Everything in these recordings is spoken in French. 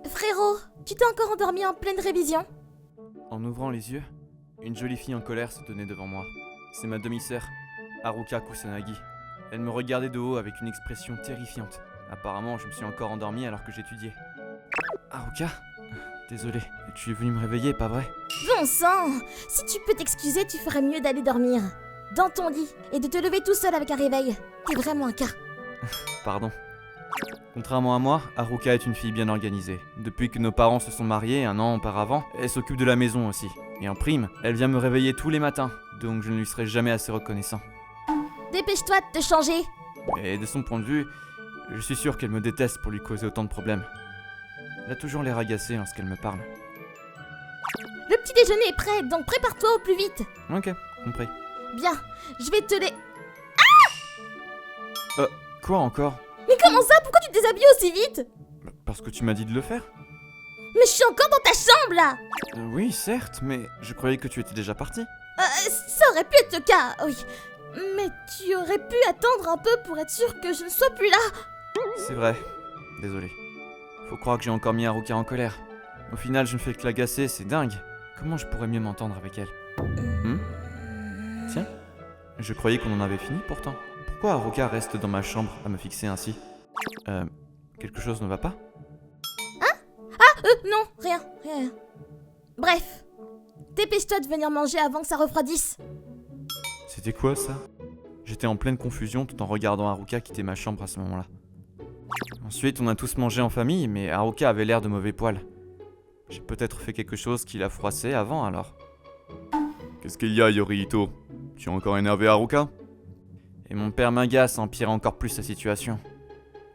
Frérot, tu t'es encore endormi en pleine révision? En ouvrant les yeux, une jolie fille en colère se tenait devant moi. C'est ma demi-sœur, Haruka Kusanagi. Elle me regardait de haut avec une expression terrifiante. Apparemment, je me suis encore endormi alors que j'étudiais. Haruka, désolé, tu es venu me réveiller, pas vrai? Bon sang! Si tu peux t'excuser, tu ferais mieux d'aller dormir. Dans ton lit, et de te lever tout seul avec un réveil. T'es vraiment un cas. Pardon. Contrairement à moi, Haruka est une fille bien organisée. Depuis que nos parents se sont mariés un an auparavant, elle s'occupe de la maison aussi. Et en prime, elle vient me réveiller tous les matins, donc je ne lui serai jamais assez reconnaissant. Dépêche-toi de te changer. Et de son point de vue, je suis sûr qu'elle me déteste pour lui causer autant de problèmes. Elle a toujours l'air agacée lorsqu'elle me parle. Le petit déjeuner est prêt, donc prépare-toi au plus vite. Ok, compris. Bien, je vais te les... Quoi encore? Mais comment ça? Pourquoi tu te déshabilles aussi vite? Parce que tu m'as dit de le faire? Mais je suis encore dans ta chambre là. Oui, certes, mais je croyais que tu étais déjà parti. Ça aurait pu être le cas, oui. Mais tu aurais pu attendre un peu pour être sûr que je ne sois plus là. C'est vrai, désolé. Faut croire que j'ai encore mis Haruka en colère. Au final, je ne fais que l'agacer, c'est dingue. Comment je pourrais mieux m'entendre avec elle? Tiens, je croyais qu'on en avait fini pourtant. Pourquoi Haruka reste dans ma chambre à me fixer ainsi? Quelque chose ne va pas? Non, rien. Bref, dépêche-toi de venir manger avant que ça refroidisse. C'était quoi ça? J'étais en pleine confusion tout en regardant Haruka quitter ma chambre à ce moment-là. Ensuite, on a tous mangé en famille, mais Haruka avait l'air de mauvais poil. J'ai peut-être fait quelque chose qui l'a froissé avant alors. Qu'est-ce qu'il y a, Yorihito? Tu es encore énervé, Haruka? Et mon père m'agace, empire encore plus la situation.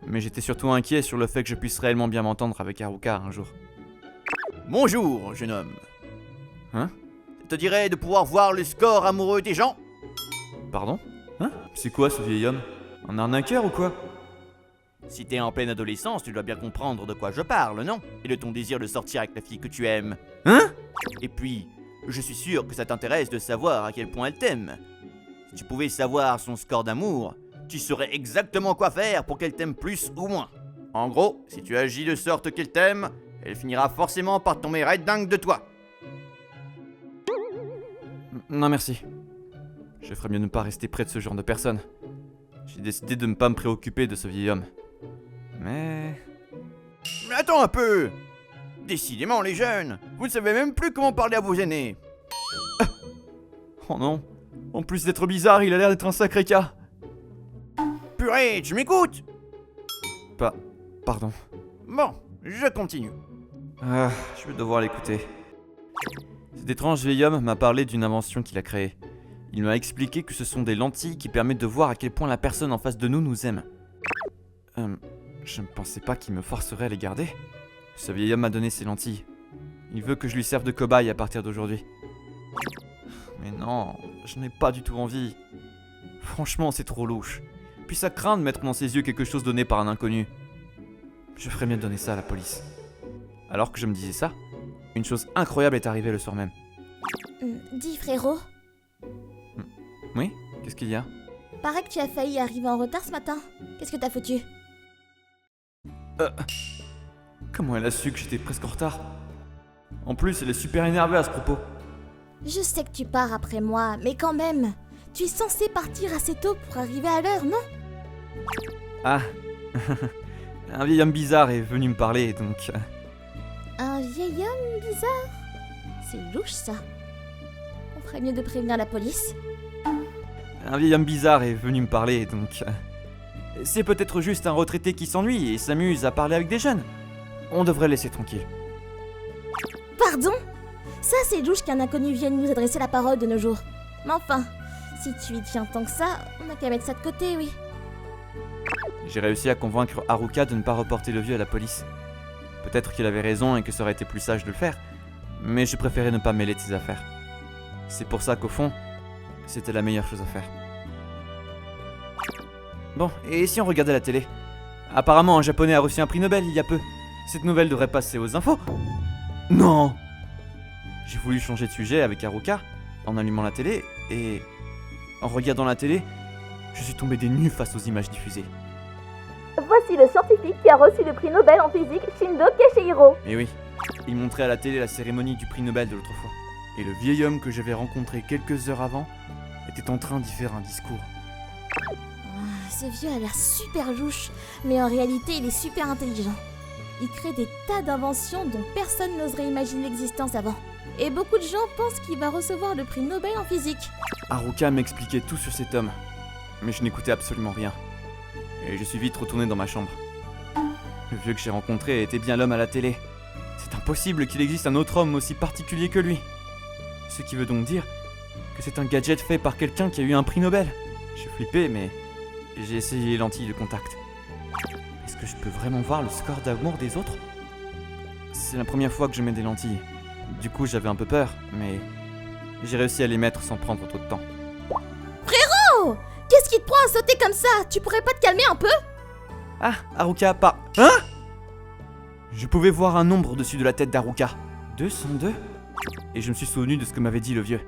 Mais j'étais surtout inquiet sur le fait que je puisse réellement bien m'entendre avec Haruka un jour. Bonjour, jeune homme. Hein? Ça te dirait de pouvoir voir le score amoureux des gens? Pardon? Hein? C'est quoi ce vieil homme? Un arnaqueur ou quoi? Si t'es en pleine adolescence, tu dois bien comprendre de quoi je parle, non? Et de ton désir de sortir avec la fille que tu aimes. Hein? Et puis, je suis sûr que ça t'intéresse de savoir à quel point elle t'aime. Si tu pouvais savoir son score d'amour, tu saurais exactement quoi faire pour qu'elle t'aime plus ou moins. En gros, si tu agis de sorte qu'elle t'aime, elle finira forcément par tomber right dingue de toi. Non merci. Je ferais mieux de ne pas rester près de ce genre de personne. J'ai décidé de ne pas me préoccuper de ce vieil homme. Mais Attends un peu! Décidément, les jeunes, vous ne savez même plus comment parler à vos aînés. oh non. En plus d'être bizarre, il a l'air d'être un sacré cas. Purée, tu m'écoutes? Pardon. Bon, je continue. Je vais devoir l'écouter. Cet étrange vieil homme m'a parlé d'une invention qu'il a créée. Il m'a expliqué que ce sont des lentilles qui permettent de voir à quel point la personne en face de nous aime. Je ne pensais pas qu'il me forcerait à les garder. Ce vieil homme m'a donné ces lentilles. Il veut que je lui serve de cobaye à partir d'aujourd'hui. Mais non, je n'ai pas du tout envie. Franchement, c'est trop louche. Puis ça craint de mettre dans ses yeux quelque chose donné par un inconnu. Je ferais mieux de donner ça à la police. Alors que je me disais ça, une chose incroyable est arrivée le soir même. Dis frérot, Oui? Qu'est-ce qu'il y a? paraît que tu as failli arriver en retard ce matin. Qu'est-ce que t'as foutu? Comment elle a su que j'étais presque en retard? En plus, elle est super énervée à ce propos. Je sais que tu pars après moi, mais quand même, tu es censé partir assez tôt pour arriver à l'heure, non? Ah, un vieil homme bizarre est venu me parler, donc... Un vieil homme bizarre? C'est louche ça. On ferait mieux de prévenir la police. Un vieil homme bizarre est venu me parler, donc... C'est peut-être juste un retraité qui s'ennuie et s'amuse à parler avec des jeunes. On devrait le laisser tranquille. Pardon? Ça c'est louche qu'un inconnu vienne nous adresser la parole de nos jours. Mais enfin, si tu y tiens tant que ça, on n'a qu'à mettre ça de côté, oui. J'ai réussi à convaincre Haruka de ne pas reporter le vieux à la police. Peut-être qu'il avait raison et que ça aurait été plus sage de le faire, mais je préférais ne pas mêler de ses affaires. C'est pour ça qu'au fond, c'était la meilleure chose à faire. Bon, et si on regardait la télé? Apparemment, un japonais a reçu un prix Nobel il y a peu. Cette nouvelle devrait passer aux infos. Non! J'ai voulu changer de sujet avec Haruka en allumant la télé et... En regardant la télé, je suis tombé des nues face aux images diffusées. Voici aussi le scientifique qui a reçu le prix Nobel en physique, Shindo Keshihiro. Et oui, il montrait à la télé la cérémonie du prix Nobel de l'autre fois. Et le vieil homme que j'avais rencontré quelques heures avant était en train d'y faire un discours. Ce vieux a l'air super louche, mais en réalité il est super intelligent. Il crée des tas d'inventions dont personne n'oserait imaginer l'existence avant. Et beaucoup de gens pensent qu'il va recevoir le prix Nobel en physique. Haruka m'expliquait tout sur cet homme, mais je n'écoutais absolument rien. Et je suis vite retourné dans ma chambre. Le vieux que j'ai rencontré était bien l'homme à la télé. C'est impossible qu'il existe un autre homme aussi particulier que lui. Ce qui veut donc dire que c'est un gadget fait par quelqu'un qui a eu un prix Nobel. J'ai flippé, mais j'ai essayé les lentilles de contact. Est-ce que je peux vraiment voir le score d'amour des autres? C'est la première fois que je mets des lentilles. Du coup, j'avais un peu peur, mais j'ai réussi à les mettre sans prendre trop de temps. Oh, qu'est-ce qui te prend à sauter comme ça? Tu pourrais pas te calmer un peu? Ah, Haruka, pas... Hein? Je pouvais voir un nombre au-dessus de la tête d'Haruka. 202? Et je me suis souvenu de ce que m'avait dit le vieux.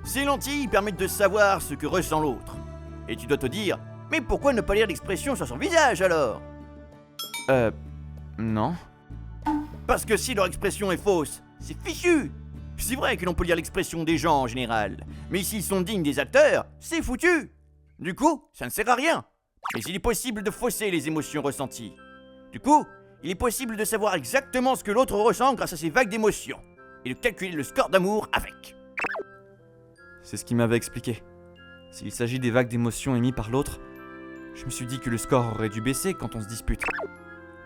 Ces lentilles permettent de savoir ce que ressent l'autre. Et tu dois te dire, mais pourquoi ne pas lire l'expression sur son visage alors? Non. Parce que si leur expression est fausse, c'est fichu. C'est vrai que l'on peut lire l'expression des gens en général, mais s'ils sont dignes des acteurs, c'est foutu. Du coup, ça ne sert à rien. Mais il est possible de fausser les émotions ressenties. Du coup, il est possible de savoir exactement ce que l'autre ressent grâce à ces vagues d'émotions, et de calculer le score d'amour avec. C'est ce qu'il m'avait expliqué. S'il s'agit des vagues d'émotions émises par l'autre, je me suis dit que le score aurait dû baisser quand on se dispute.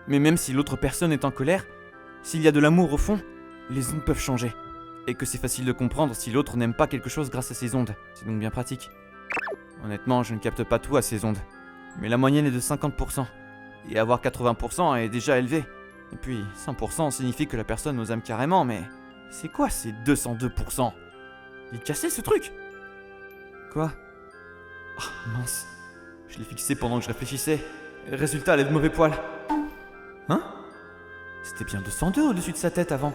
Mais même si l'autre personne est en colère, s'il y a de l'amour au fond, les ondes peuvent changer. Et que c'est facile de comprendre si l'autre n'aime pas quelque chose grâce à ces ondes. C'est donc bien pratique. Honnêtement, je ne capte pas tout à ces ondes. Mais la moyenne est de 50%. Et avoir 80% est déjà élevé. Et puis, 100% signifie que la personne nous aime carrément, mais... C'est quoi ces 202%? Il est cassé ce truc? Quoi? Oh, mince. Je l'ai fixé pendant que je réfléchissais. Et le résultat, elle est de mauvais poil. Hein? C'était bien 202 au-dessus de sa tête avant.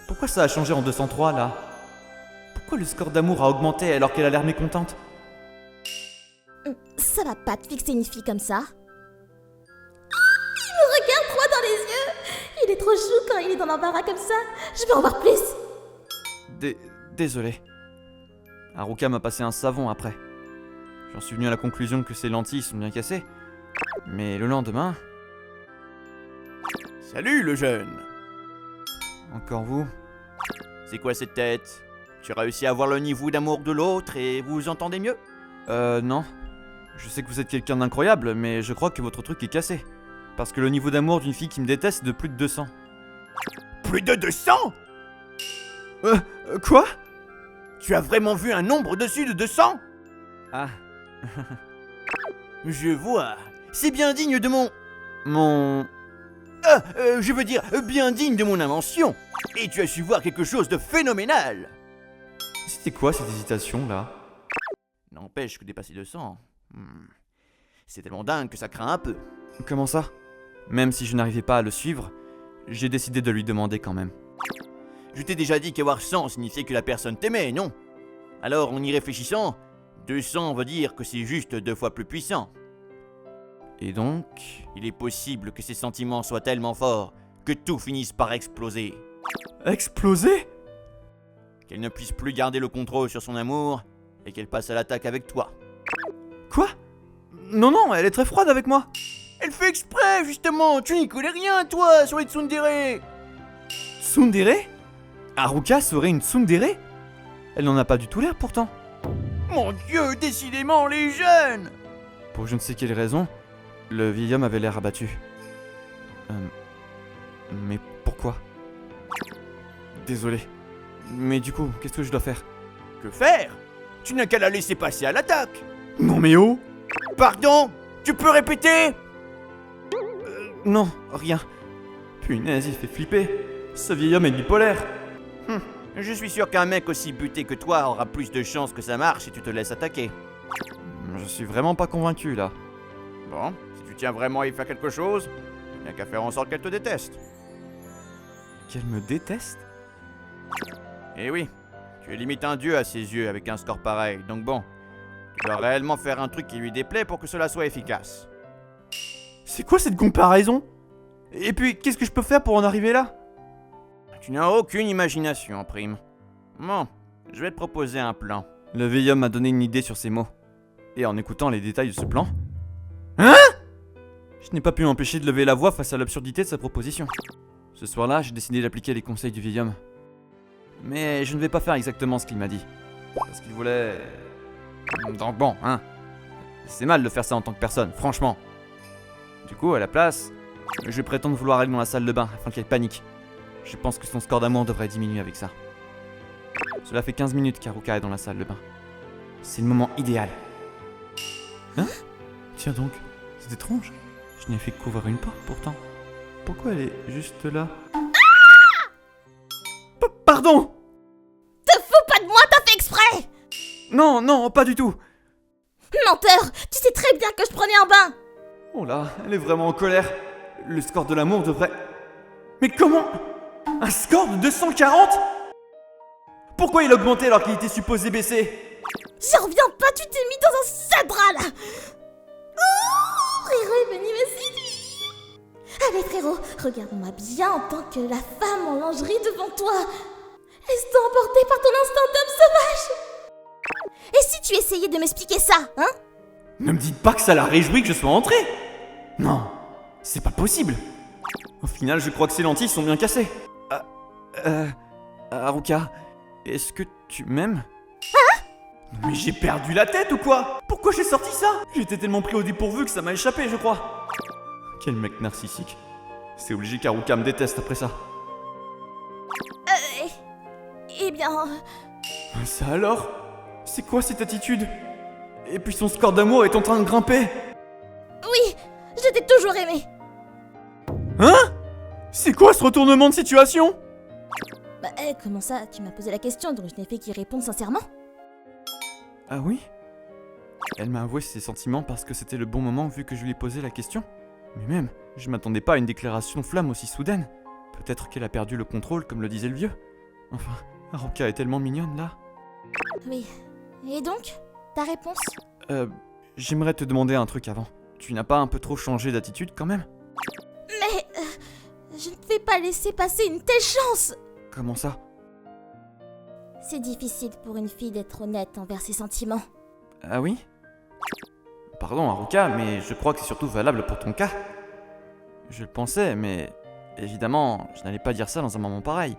Pourquoi ça a changé en 203 là? Pourquoi le score d'amour a augmenté alors qu'elle a l'air mécontente? Ça va pas te fixer une fille comme ça. Il me regarde droit dans les yeux. Il est trop chou quand il est dans l'embarras comme ça. Je veux en voir plus. Désolé. Haruka m'a passé un savon après. J'en suis venu à la conclusion que ces lentilles sont bien cassées. Mais le lendemain... Salut le jeune. Encore vous? C'est quoi cette tête? Tu as réussi à voir le niveau d'amour de l'autre et vous vous entendez mieux? Non. Je sais que vous êtes quelqu'un d'incroyable, mais je crois que votre truc est cassé. Parce que le niveau d'amour d'une fille qui me déteste est de plus de 200. Plus de 200? Quoi? Tu as vraiment vu un nombre au-dessus de 200? Ah. Je vois. C'est bien digne de mon... Mon... je veux dire, bien digne de mon invention. Et tu as su voir quelque chose de phénoménal. C'était quoi cette hésitation là? N'empêche que dépasser 200... C'est tellement dingue que ça craint un peu. Comment ça? Même si je n'arrivais pas à le suivre, j'ai décidé de lui demander quand même. Je t'ai déjà dit qu'avoir 100 signifiait que la personne t'aimait, non? Alors en y réfléchissant, 200 veut dire que c'est juste 2 fois plus puissant. Et donc... Il est possible que ces sentiments soient tellement forts que tout finisse par exploser. Exploser? Qu'elle ne puisse plus garder le contrôle sur son amour et qu'elle passe à l'attaque avec toi. Quoi? Non, elle est très froide avec moi. Elle fait exprès, justement. Tu n'y connais rien, toi, sur les tsundere. Tsundere? Haruka serait une tsundere? Elle n'en a pas du tout l'air pourtant. Mon Dieu, décidément, les jeunes. Pour je ne sais quelle raison, le vieil homme avait l'air abattu. Mais pourquoi? Désolé. Mais du coup, qu'est-ce que je dois faire? Que faire? Tu n'as qu'à la laisser passer à l'attaque. Non mais oh! Pardon? Tu peux répéter? Non, rien. Punaise, il fait flipper. Ce vieil homme est bipolaire. Je suis sûr qu'un mec aussi buté que toi aura plus de chances que ça marche si tu te laisses attaquer. Je suis vraiment pas convaincu là. Bon, si tu tiens vraiment à y faire quelque chose, il n'y a qu'à faire en sorte qu'elle te déteste. Qu'elle me déteste? Eh oui, tu es limite un dieu à ses yeux avec un score pareil, donc bon, tu dois réellement faire un truc qui lui déplaît pour que cela soit efficace. C'est quoi cette comparaison? Et puis, qu'est-ce que je peux faire pour en arriver là? Tu n'as aucune imagination, Prime. Bon, je vais te proposer un plan. Le vieil homme m'a donné une idée sur ces mots. Et en écoutant les détails de ce plan... Je n'ai pas pu m'empêcher de lever la voix face à l'absurdité de sa proposition. Ce soir-là, j'ai décidé d'appliquer les conseils du vieil homme. Mais je ne vais pas faire exactement ce qu'il m'a dit. Parce qu'il voulait... Donc bon, hein. C'est mal de faire ça en tant que personne, franchement. Du coup, à la place, je vais prétendre vouloir aller dans la salle de bain afin qu'elle panique. Je pense que son score d'amour devrait diminuer avec ça. Cela fait 15 minutes qu'Haruka est dans la salle de bain. C'est le moment idéal. Hein? Tiens donc, c'est étrange. Je n'ai fait qu'ouvrir une porte pourtant. Pourquoi elle est juste là? Pardon! Te fous pas de moi, t'as fait exprès! Non, non, pas du tout. Menteur! Tu sais très bien que je prenais un bain! Oh là, elle est vraiment en colère. Le score de l'amour devrait... Mais comment? Un score de 240? Pourquoi il a augmenté alors qu'il était supposé baisser? J'en reviens pas, tu t'es mis dans un sale drap là! Oh, frérot est venu me séduire! Allez frérot, regarde-moi bien en tant que la femme en lingerie devant toi! Laisse-toi emporter par ton instinct d'homme sauvage! Et si tu essayais de m'expliquer ça, hein? Ne me dites pas que ça l'a réjoui que je sois entré. Non, c'est pas possible. Au final, je crois que ces lentilles sont bien cassées. Haruka, est-ce que tu m'aimes? Mais j'ai perdu la tête ou quoi? Pourquoi j'ai sorti ça? J'étais tellement pris au dépourvu que ça m'a échappé, je crois. Quel mec narcissique. C'est obligé qu'Haruka me déteste après ça. Eh bien... Ça alors? C'est quoi cette attitude? Et puis son score d'amour est en train de grimper. Oui, je t'ai toujours aimé! Hein? C'est quoi ce retournement de situation? Bah, comment ça? Tu m'as posé la question, donc je n'ai fait qu'y répondre sincèrement. Ah oui? Elle m'a avoué ses sentiments parce que c'était le bon moment vu que je lui ai posé la question. Mais même, je m'attendais pas à une déclaration flamme aussi soudaine. Peut-être qu'elle a perdu le contrôle comme le disait le vieux. Enfin, Haruka est tellement mignonne là. Oui. Et donc? Ta réponse? J'aimerais te demander un truc avant. Tu n'as pas un peu trop changé d'attitude quand même? Mais... je ne vais pas laisser passer une telle chance! Comment ça? C'est difficile pour une fille d'être honnête envers ses sentiments. Ah oui? Pardon Haruka, mais je crois que c'est surtout valable pour ton cas. Je le pensais, mais... évidemment, je n'allais pas dire ça dans un moment pareil.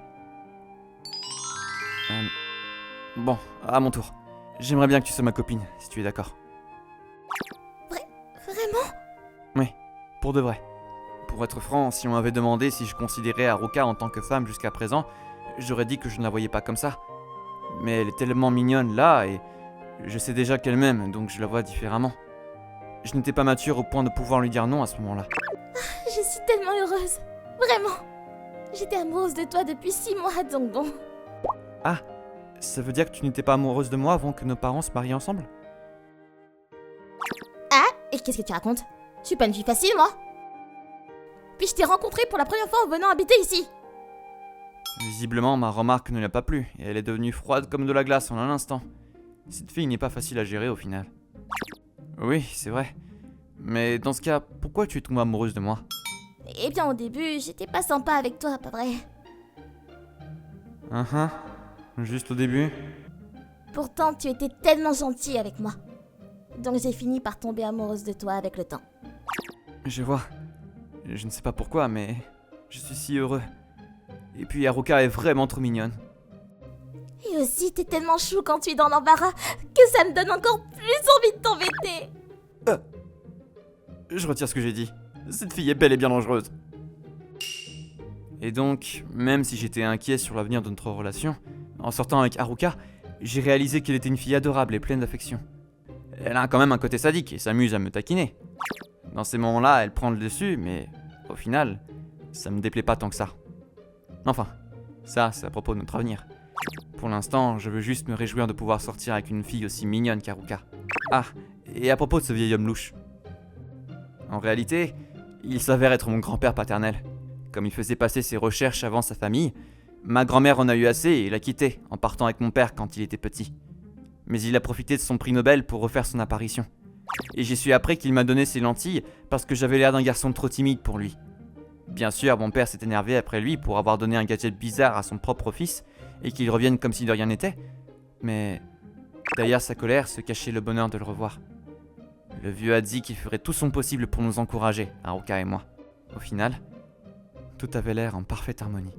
Bon, à mon tour. J'aimerais bien que tu sois ma copine, si tu es d'accord. Vraiment? Oui, pour de vrai. Pour être franc, si on m'avait demandé si je considérais Haruka en tant que femme jusqu'à présent, j'aurais dit que je ne la voyais pas comme ça. Mais elle est tellement mignonne là, et je sais déjà qu'elle m'aime, donc je la vois différemment. Je n'étais pas mature au point de pouvoir lui dire non à ce moment-là. Je suis tellement heureuse. Vraiment. J'étais amoureuse de toi depuis 6 mois, donc bon. Ah, ça veut dire que tu n'étais pas amoureuse de moi avant que nos parents se marient ensemble? Ah? Et qu'est-ce que tu racontes? Je suis pas une fille facile, moi. Puis je t'ai rencontré pour la première fois en venant habiter ici. Visiblement, ma remarque ne lui a pas plu, et elle est devenue froide comme de la glace en un instant. Cette fille n'est pas facile à gérer au final. Oui, c'est vrai. Mais dans ce cas, pourquoi tu es tombée amoureuse de moi? Eh bien, au début, j'étais pas sympa avec toi, pas vrai? Juste au début? Pourtant, tu étais tellement gentil avec moi. Donc j'ai fini par tomber amoureuse de toi avec le temps. Je vois. Je ne sais pas pourquoi, mais je suis si heureux. Et puis Haruka est vraiment trop mignonne. Et aussi, t'es tellement chou quand tu es dans l'embarras que ça me donne encore plus envie de t'embêter. Je retire ce que j'ai dit. Cette fille est bel et bien dangereuse. Et donc, même si j'étais inquiet sur l'avenir de notre relation, en sortant avec Haruka, j'ai réalisé qu'elle était une fille adorable et pleine d'affection. Elle a quand même un côté sadique et s'amuse à me taquiner. Dans ces moments-là, elle prend le dessus, mais au final, ça me déplaît pas tant que ça. Enfin, ça, c'est à propos de notre avenir. Pour l'instant, je veux juste me réjouir de pouvoir sortir avec une fille aussi mignonne qu'Haruka. Ah, et à propos de ce vieil homme louche. En réalité, il s'avère être mon grand-père paternel. Comme il faisait passer ses recherches avant sa famille, ma grand-mère en a eu assez et l'a quitté en partant avec mon père quand il était petit. Mais il a profité de son prix Nobel pour refaire son apparition. Et j'ai su après qu'il m'a donné ses lentilles parce que j'avais l'air d'un garçon trop timide pour lui. Bien sûr, mon père s'est énervé après lui pour avoir donné un gadget bizarre à son propre fils et qu'il revienne comme si de rien n'était. Mais derrière sa colère se cachait le bonheur de le revoir. Le vieux a dit qu'il ferait tout son possible pour nous encourager, Haruka et moi. Au final, tout avait l'air en parfaite harmonie.